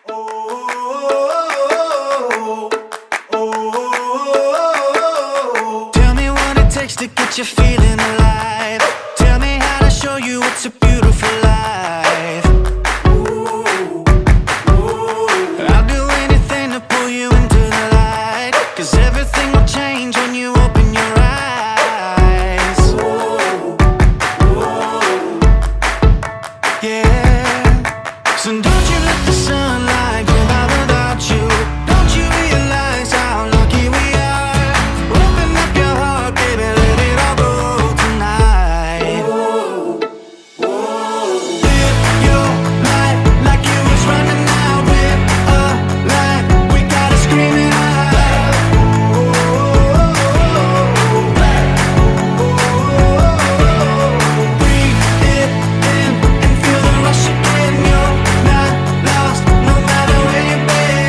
Tell me what it takes to get you feeling alive. Tell me how to show you it's a beautiful life. I'll do anything to pull you into the light, 'cause everything will change when you open your eyes. Yeah. So don't you let the sunlight go by without you. Don't you realize how lucky we are? Open up your heart, baby, let it all go tonight. Live your life like you was running out with a light. We gotta scream it out. Breathe it in and feel the rush again. You're not lost, no matter where you've been.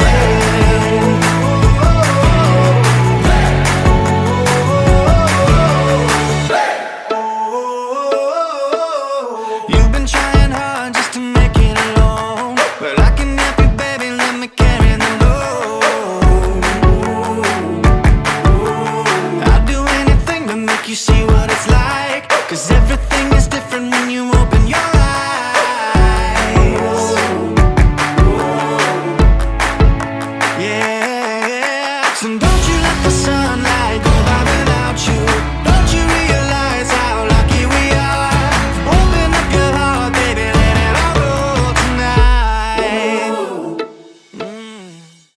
You've been trying hard just to make it alone. Well, I can help you, baby, let me carry the load. I'll do anything to make you see what it's like, 'cause everything is different when you open your eyes. Yeah. So don't you let the sunlight go